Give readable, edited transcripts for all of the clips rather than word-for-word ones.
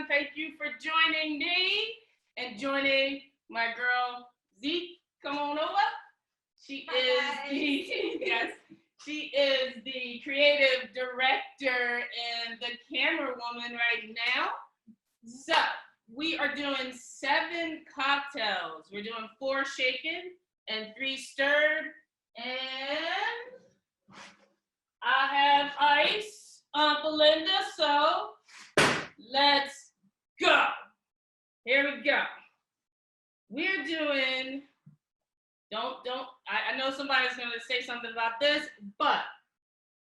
everyone. Thank you for joining me and joining my girl, Zeke. Come on over. She is the creative director and the camera woman right now. So we are doing 7 cocktails. We're doing 4 shaken and 3 stirred. And I have ice, Belinda, so let's go. Here we go. We're doing, I know somebody's gonna say something about this, but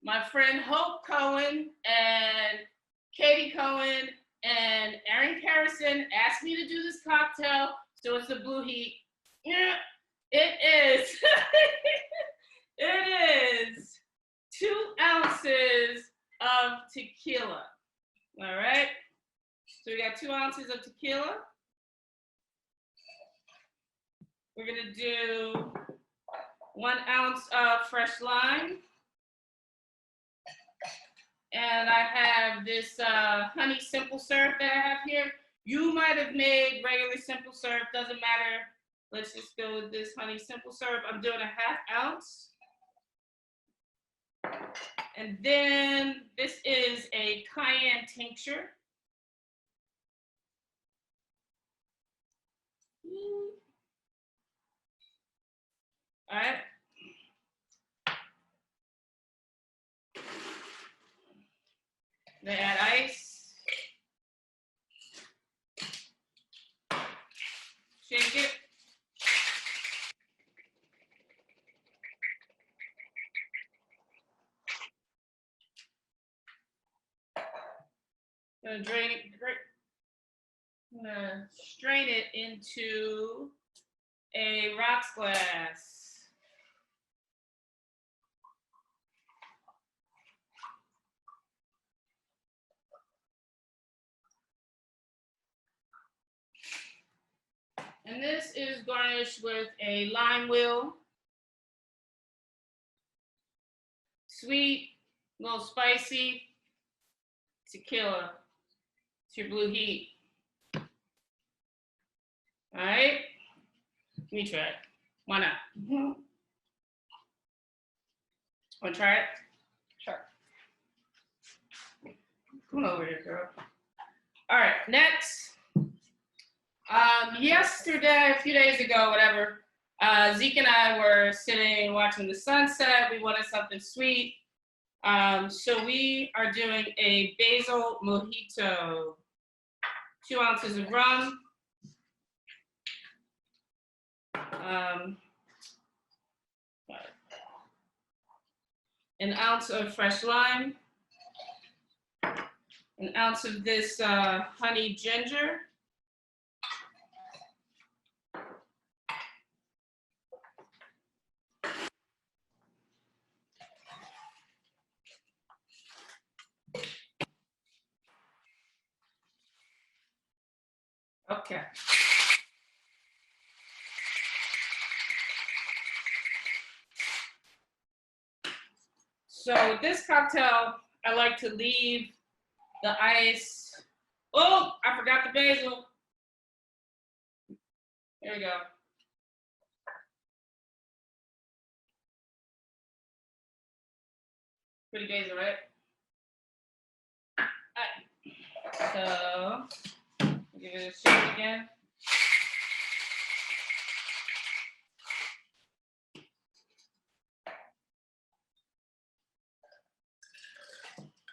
my friend Hope Cohen and Katie Cohen and Erin Harrison asked me to do this cocktail, so it's the Blue Heat. Yeah, it is. It is 2 ounces of tequila. All right. So we got 2 ounces of tequila. We're gonna do 1 ounce of fresh lime. And I have this honey simple syrup that I have here. You might have made regular simple syrup, doesn't matter. Let's just go with this honey simple syrup. I'm doing 1/2 ounce. And then this is a cayenne tincture. All right. Then add ice. Shake it. Gonna drain it. I'm gonna strain it into a rocks glass. And this is garnished with a lime wheel. Sweet, a little spicy, tequila. It's your Blue Heat. All right, let me try it. Why not? Want to try it? Sure. Come on over here, girl. All right, next. Yesterday, a few days ago, whatever, Zeke and I were sitting watching the sunset. We wanted something sweet. So we are doing a basil mojito. 2 ounces of rum. 1 ounce of fresh lime. 1 ounce of this honey ginger. Okay. So with this cocktail, I like to leave the ice. Oh, I forgot the basil. There we go. Pretty basil, right? All right. So give it a shake again.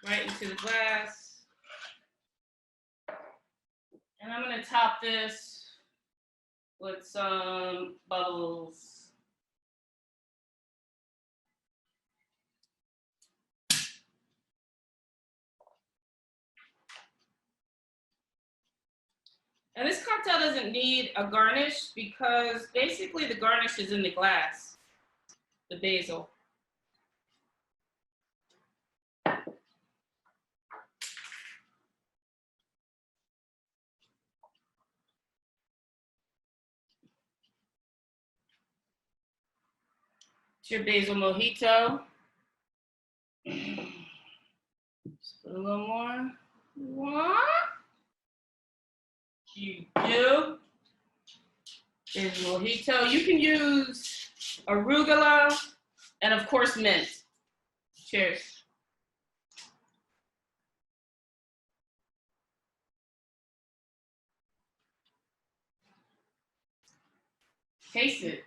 Right into the glass. And I'm gonna top this with some bubbles. And this cocktail doesn't need a garnish because basically the garnish is in the glass, the basil. It's your basil mojito. Just put a little more. What? you do is mojito. You can use arugula and, of course, mint. Cheers. Taste it.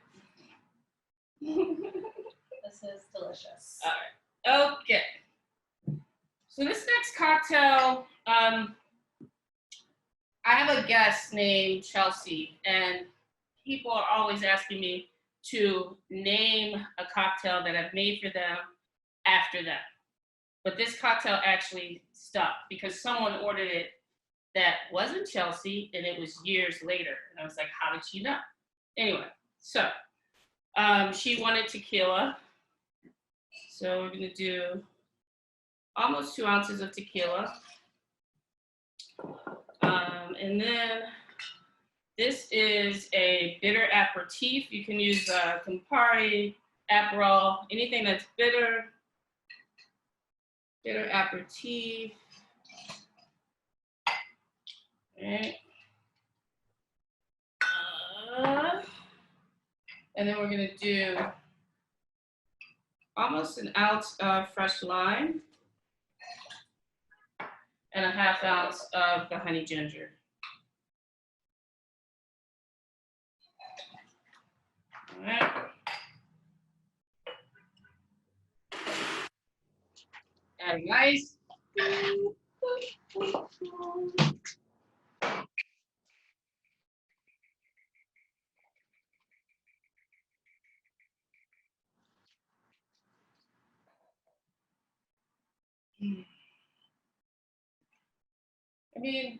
This is delicious. All right. Okay. So this next cocktail, I have a guest named Chelsea, and people are always asking me to name a cocktail that I've made for them after them. But this cocktail actually stuck because someone ordered it that wasn't Chelsea, and it was years later. And I was like, how did she know? Anyway, so she wanted tequila. So we're gonna do almost 2 ounces of tequila. And then this is a bitter aperitif. You can use Campari, Aperol, anything that's bitter. Bitter aperitif. Right. And then we're gonna do almost an ounce of fresh lime and a ½ ounce of the honey ginger. All right. Adding ice. I mean,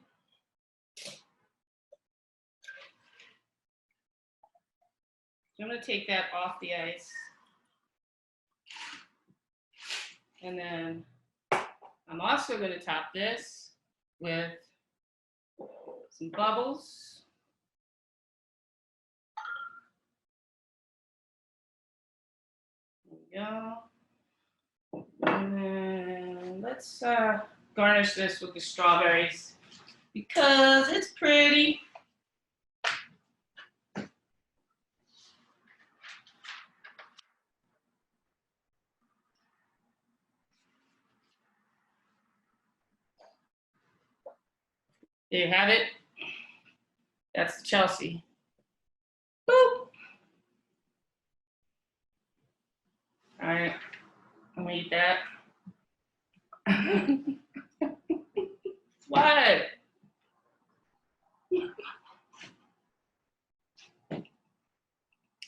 I'm gonna take that off the ice. And then I'm also gonna top this with some bubbles. There we go. And then let's garnish this with the strawberries because it's pretty. There you have it. That's Chelsea. Boop. All right, I'm gonna eat that. What?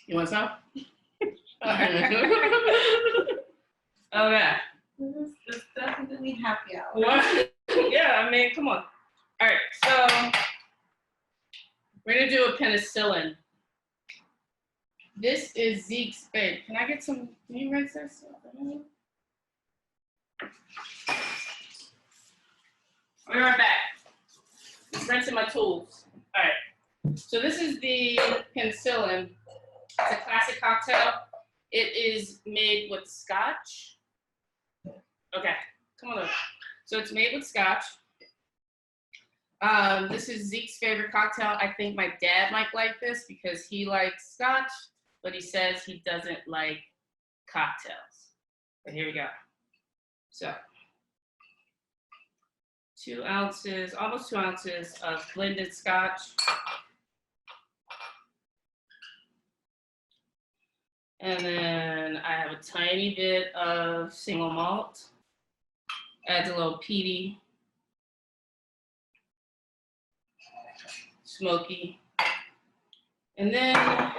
You want some? Okay. This is definitely happy hour. What? Yeah, I mean, come on. All right, so we're gonna do a penicillin. This is Zeke's bed. Can I get some? Can you rinse this? I'll be right back. Rinsing my tools. All right. So this is the penicillin. It's a classic cocktail. It is made with scotch. Okay, come on over. So it's made with scotch. This is Zeke's favorite cocktail. I think my dad might like this because he likes scotch, but he says he doesn't like cocktails. But here we go. So 2 ounces, almost 2 ounces of blended scotch. And then I have a tiny bit of single malt. Adds a little peaty, smoky. And then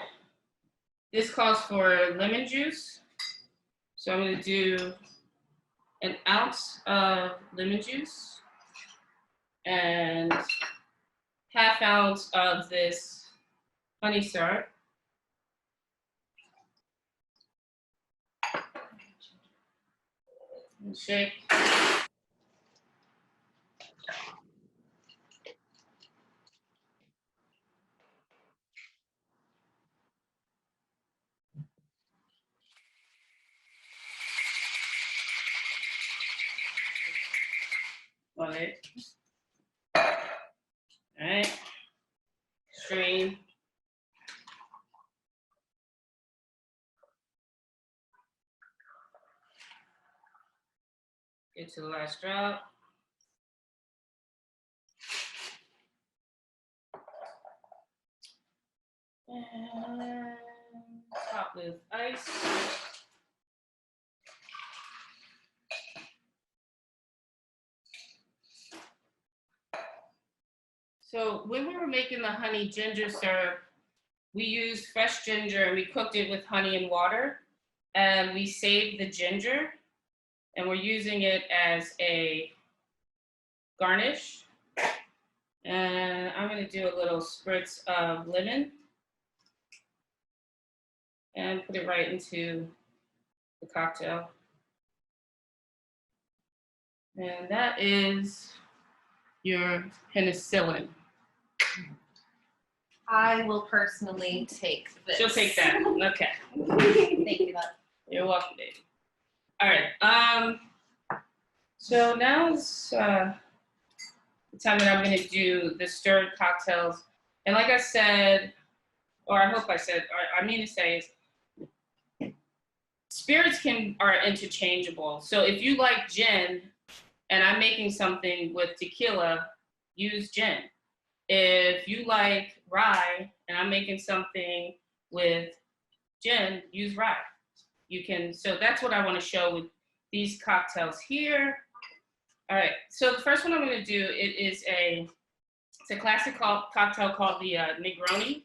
this calls for lemon juice. So I'm gonna do an ounce of lemon juice and ½ ounce of this honey syrup. And shake. All right. All right. Get to the last drop. And top with ice. So when we were making the honey ginger syrup, we used fresh ginger and we cooked it with honey and water. And we saved the ginger and we're using it as a garnish. And I'm gonna do a little spritz of lemon and put it right into the cocktail. And that is your penicillin. I will personally take this. She'll take that. Okay. Thank you, bud. You're welcome, baby. All right. So now is the time that I'm going to do the stirred cocktails. And like I said, or I hope I said, or I mean to say is, spirits are interchangeable. So if you like gin, and I'm making something with tequila, use gin. If you like rye, and I'm making something with gin, use rye. You can, so that's what I want to show with these cocktails here. All right, so the first one I'm going to do, it's a classic cocktail called the Negroni,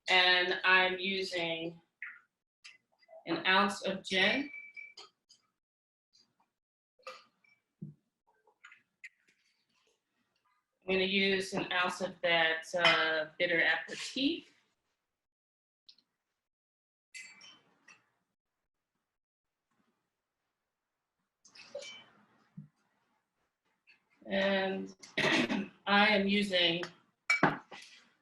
and I'm using an ounce of gin. I'm going to use an ounce of that bitter aperitif. And I am using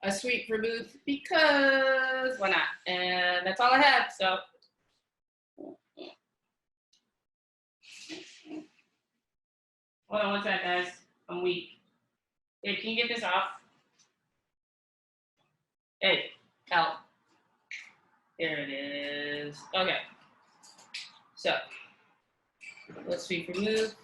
a sweet vermouth because why not? And that's all I have, so. Hold on one second, guys. I'm weak. Hey, can you get this off? Hey, help. There it is. Okay. So, let's sweet vermouth.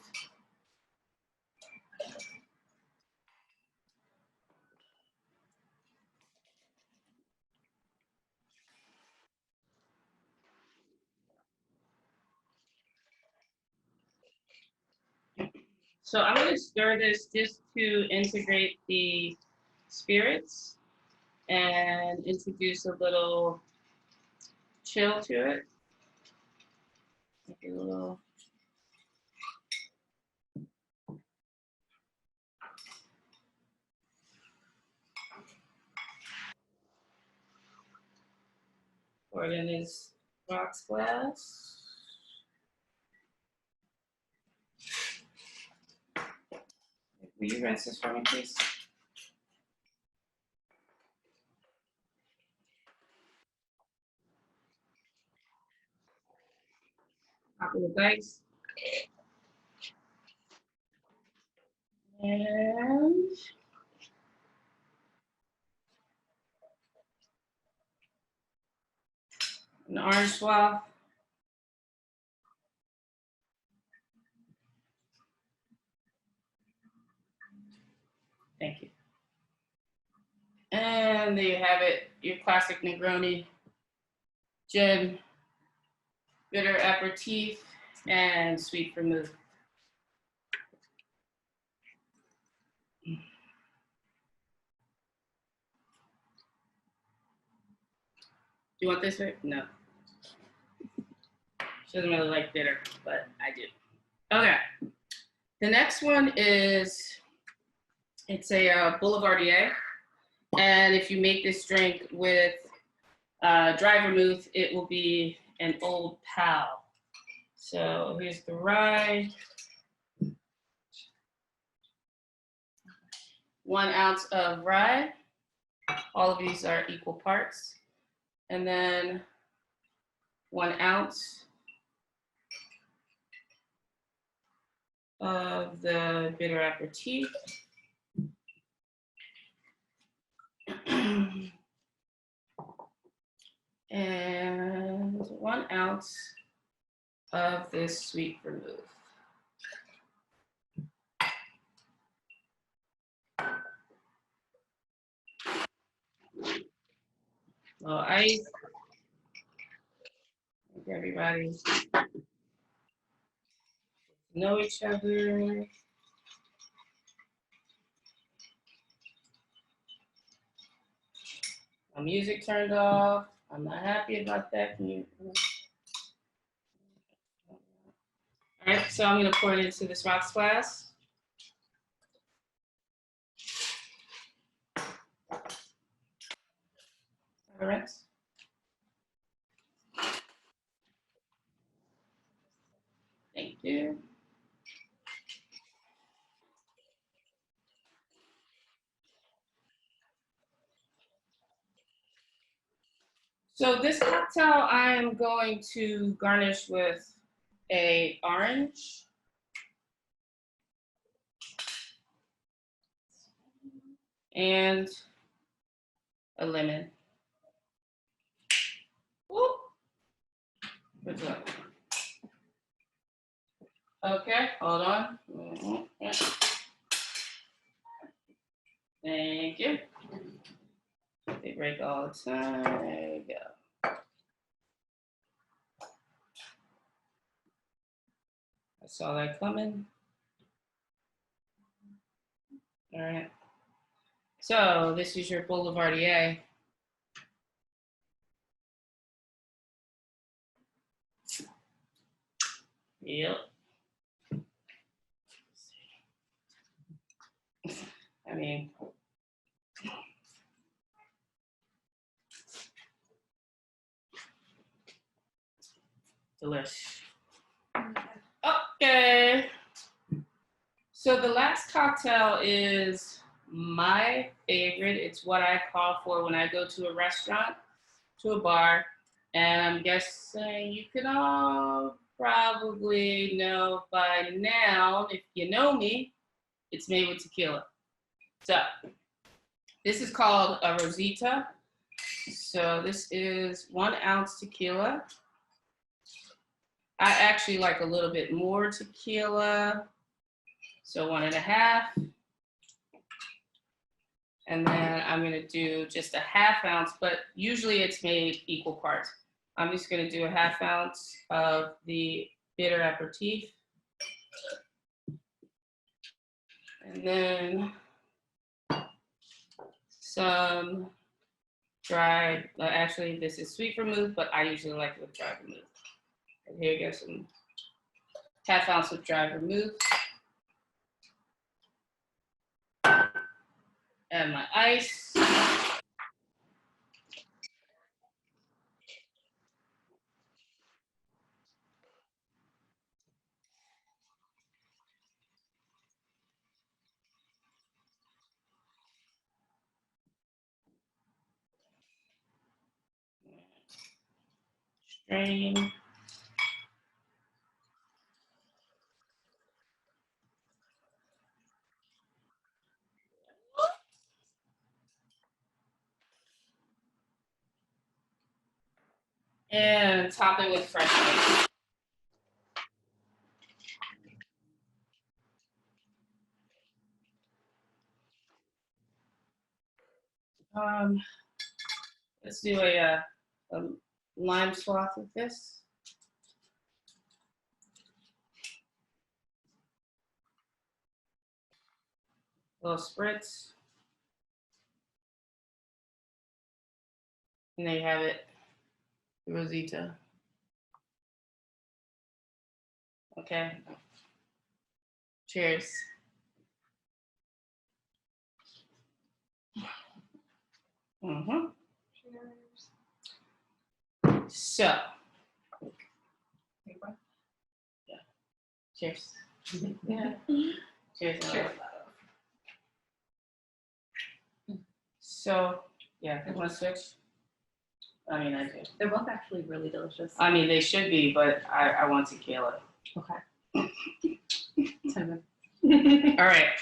So I'm going to stir this just to integrate the spirits and introduce a little chill to it. Make it a little. Pour it in his rocks glass. Will you rinse this for me, please? Top of the dice. And an orange swab. Thank you. And there you have it, your classic Negroni, gin, bitter aperitif, and sweet vermouth. Do you want this way? No. She doesn't really like bitter, but I do. Okay. The next one is, it's a Boulevardier. And if you make this drink with dry vermouth, it will be an old pal. So here's the rye. 1 ounce of rye. All of these are equal parts. And then 1 ounce of the bitter aperitif. And 1 ounce of this sweet vermouth. little ice. Everybody know each other. My music turned off. I'm not happy about that. Can you? All right, so I'm gonna pour it into this rocks glass. All right. Thank you. So this cocktail I am going to garnish with a orange and a lemon. Woo. Good job. Okay, hold on. Thank you. They break all the time. There you go. I saw that coming. All right. So this is your Boulevardier. Yep. I mean, delish. Okay. So the last cocktail is my favorite. It's what I call for when I go to a restaurant, to a bar, and I'm guessing you can all probably know by now, if you know me, it's made with tequila. So this is called a Rosita. So this is 1 ounce tequila. I actually like a little bit more tequila. So 1.5. And then I'm gonna do just a 1/2 ounce, but usually it's made equal parts. I'm just gonna do a 1/2 ounce of the bitter aperitif. And then some dried, actually this is sweet vermouth, but I usually like it with dry vermouth. And here you go, some 1/2 ounce of dry vermouth. And my ice. Strain. And top it with fresh mint. Let's do a lime swath with this. A little spritz. And there you have it, Rosita. Okay. Cheers. Mm-hmm. So. Yeah. Cheers. Yeah. Cheers. Cheers. So, yeah, you want to switch? I mean, I do. They're both actually really delicious. I mean, they should be, but I want tequila. Okay. All right.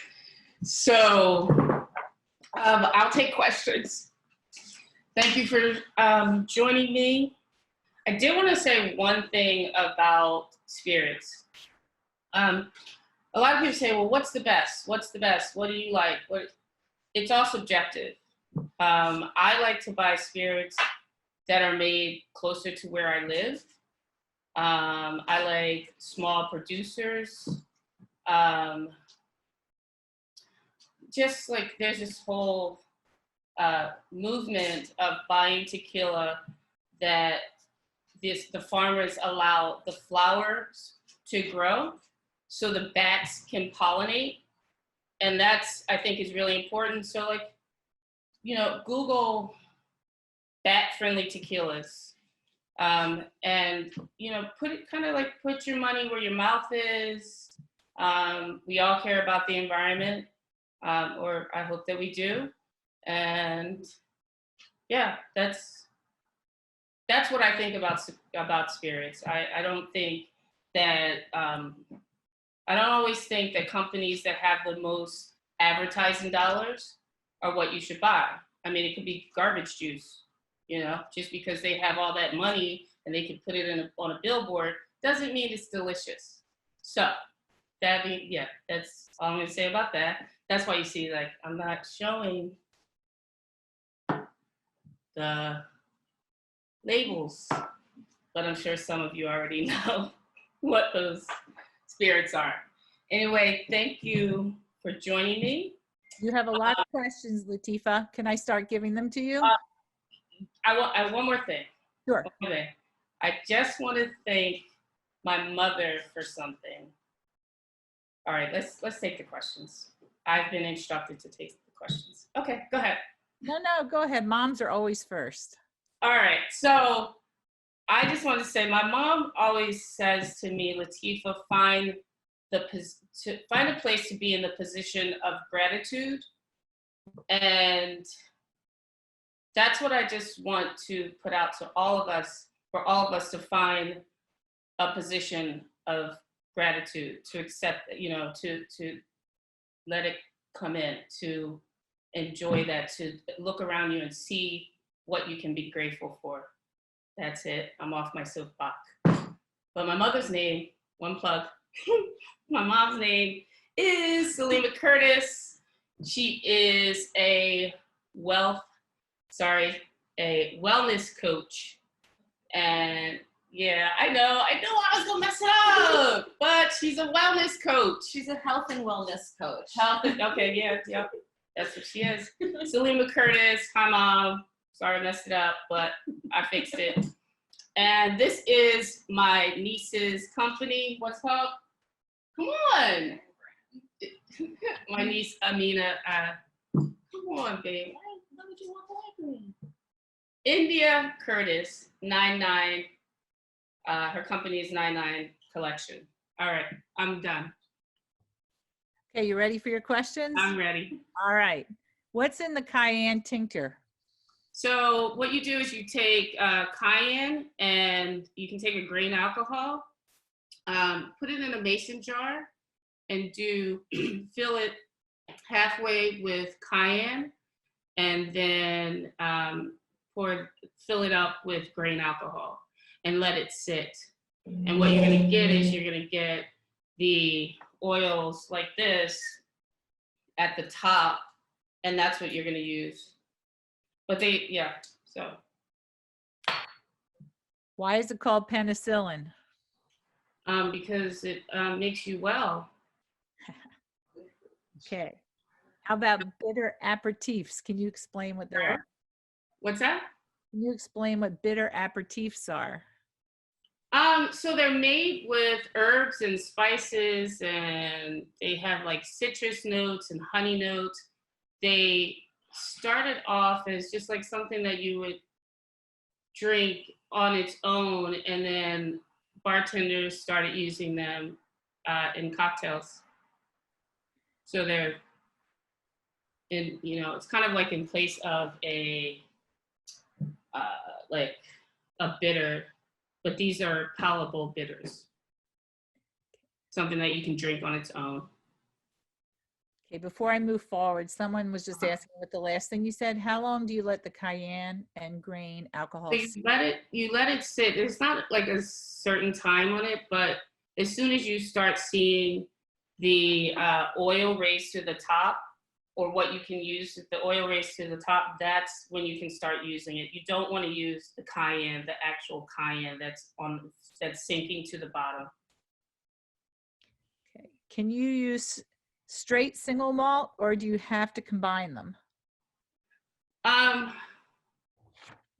So, I'll take questions. Thank you for joining me. I did want to say one thing about spirits. A lot of people say, well, what's the best? What's the best? What do you like? It's all subjective. I like to buy spirits that are made closer to where I live. I like small producers. Just like there's this whole movement of buying tequila that the farmers allow the flowers to grow so the bats can pollinate. And that's, I think, is really important. So like, you know, Google bat-friendly tequilas. And, you know, put your money where your mouth is. We all care about the environment, or I hope that we do. And yeah, that's what I think about spirits. I don't think that, I don't always think that companies that have the most advertising dollars are what you should buy. I mean, it could be garbage juice, you know, just because they have all that money and they can put it on a billboard doesn't mean it's delicious. So that's all I'm gonna say about that. That's why you see, like, I'm not showing the labels, but I'm sure some of you already know what those spirits are. Anyway, thank you for joining me. You have a lot of questions, Lateefah. Can I start giving them to you? I one more thing. Sure. One more thing. I just want to thank my mother for something. All right, let's take the questions. I've been instructed to take the questions. Okay, go ahead. No, go ahead. Moms are always first. All right, so I just want to say my mom always says to me, Lateefah, find a place to be in the position of gratitude. And that's what I just want to put out to all of us, for all of us to find a position of gratitude, to accept, you know, to let it come in, to enjoy that, to look around you and see what you can be grateful for. That's it. I'm off my soapbox. But my mother's name, one plug, my mom's name is Salima Curtis. She is a wellness coach. And yeah, I know I was gonna mess it up, but she's a wellness coach. She's a health and wellness coach. Okay, yeah, that's what she is. Salima Curtis, hi Mom. Sorry I messed it up, but I fixed it. And this is my niece's company. What's it called? Come on. My niece Amina. Come on, babe. Why would you walk away from me? India Curtis, 99. Her company is 99 Collection. All right, I'm done. Okay, you ready for your questions? I'm ready. All right. What's in the cayenne tincture? So what you do is you take cayenne, and you can take a grain alcohol, put it in a mason jar, and fill it halfway with cayenne, and then fill it up with grain alcohol and let it sit. And what you're gonna get is you're gonna get the oils like this at the top, and that's what you're gonna use. But so. Why is it called penicillin? Because it makes you well. Okay. How about bitter aperitifs? Can you explain what they are? What's that? Can you explain what bitter aperitifs are? So they're made with herbs and spices, and they have like citrus notes and honey notes. They started off as just like something that you would drink on its own, and then bartenders started using them in cocktails. So they're it's kind of like in place of a bitter, but these are palatable bitters. Something that you can drink on its own. Okay, before I move forward, someone was just asking what the last thing you said. How long do you let the cayenne and grain alcohol sit? You let it sit. There's not like a certain time on it, but as soon as you start seeing the oil raise to the top, or what you can use. If the oil race to the top, that's when you can start using it. You don't want to use the cayenne, the actual cayenne that's sinking to the bottom. Okay. Can you use straight single malt or do you have to combine them?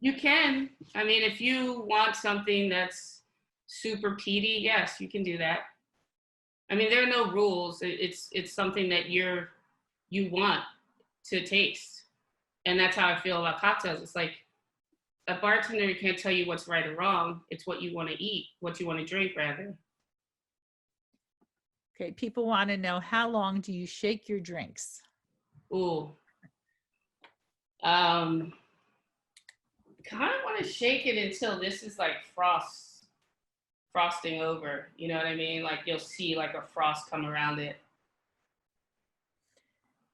You can. I mean, if you want something that's super peaty, yes, you can do that. I mean, there are no rules. It's something that you want to taste, and that's how I feel about cocktails. It's like a bartender can't tell you what's right or wrong. It's what you want to eat, what you want to drink, rather. Okay, people want to know, how long do you shake your drinks? Ooh. Kind of want to shake it until this is like frosting over. You know what I mean? Like you'll see like a frost come around it.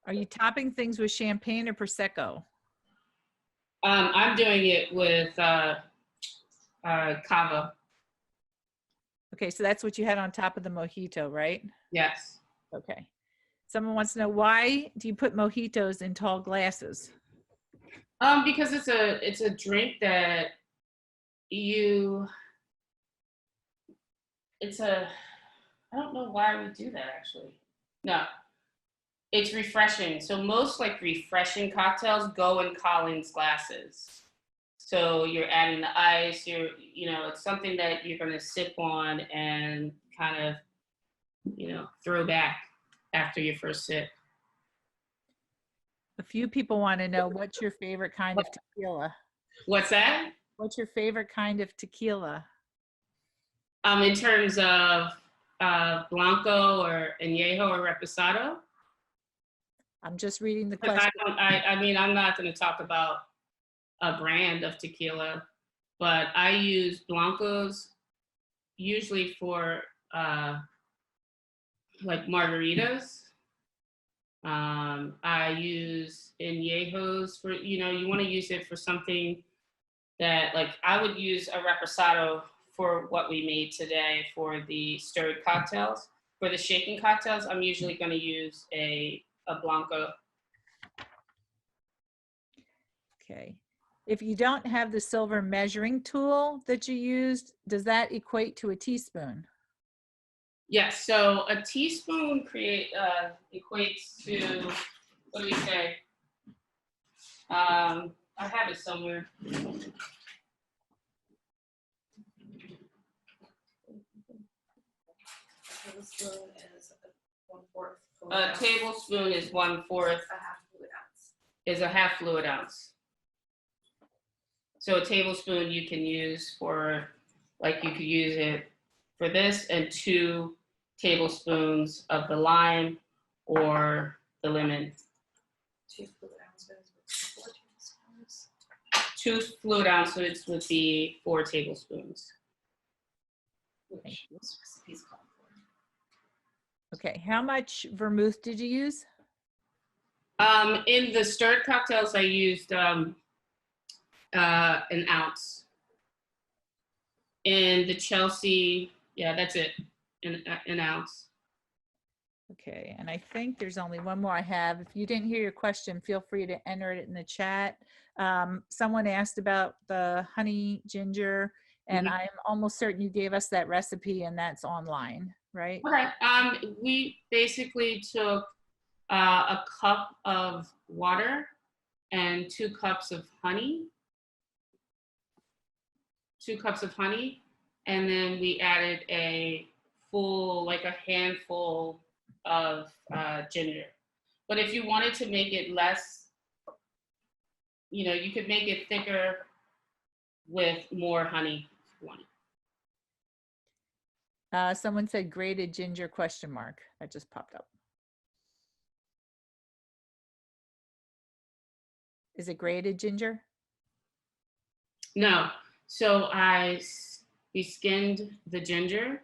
Are you topping things with champagne or Prosecco? I'm doing it with cava. Okay, so that's what you had on top of the mojito, right? Yes. Okay. Someone wants to know, why do you put mojitos in tall glasses? Because it's a drink that I don't know why we do that actually. No, it's refreshing. So most like refreshing cocktails go in Collins glasses. So you're adding the ice, it's something that you're gonna sip on and kind of, throw back after your first sip. A few people want to know, what's your favorite kind of tequila? What's that? What's your favorite kind of tequila? In terms of Blanco or Añejo or Reposado? I'm just reading the question. I mean, I'm not going to talk about a brand of tequila, but I use Blancos usually for like margaritas. I use Añejos for, you want to use it for something that, like, I would use a Reposado for what we made today for the stirred cocktails. For the shaking cocktails, I'm usually going to use a Blanco. Okay. If you don't have the silver measuring tool that you used, does that equate to a teaspoon? Yes, so a teaspoon equates to, what do we say? I have it somewhere. A tablespoon is 1/4. Is a half fluid ounce. So a tablespoon you can use for, like, you could use it for this, and 2 tablespoons of the lime or the lemon. 2 fluid ounces would be 4 tablespoons. Okay, how much vermouth did you use? In the stirred cocktails, I used an ounce. In the Chelsea, yeah, that's it, an ounce. Okay, and I think there's only one more I have. If you didn't hear your question, feel free to enter it in the chat. Someone asked about the honey ginger, and I'm almost certain you gave us that recipe, and that's online, right? Okay. We basically took a cup of water and 2 cups of honey. 2 cups of honey, and then we added a handful of ginger. But if you wanted to make it less, you could make it thicker with more honey if you wanted. Someone said grated ginger ? That just popped up. Is it grated ginger? No. So we skinned the ginger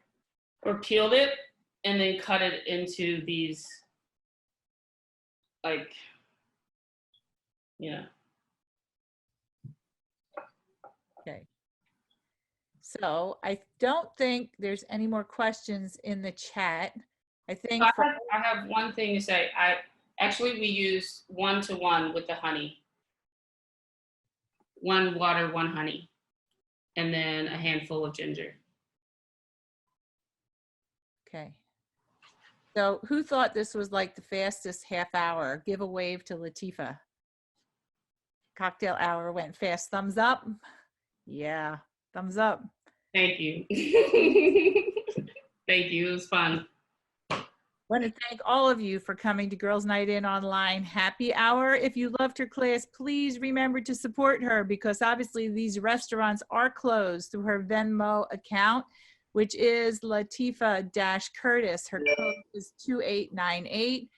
or peeled it and then cut it into these, like, yeah. Okay. So I don't think there's any more questions in the chat. I think I have one thing to say. Actually, we use 1-to-1 with the honey. 1 water, 1 honey, and then a handful of ginger. Okay. So who thought this was like the fastest half hour? Give a wave to Lateefah. Cocktail hour went fast. Thumbs up. Yeah, thumbs up. Thank you. Thank you. It was fun. Want to thank all of you for coming to Girls Night In Online Happy Hour. If you loved her class, please remember to support her because obviously these restaurants are closed through her Venmo account, which is Lateefah-Curtis. Her code is 2898.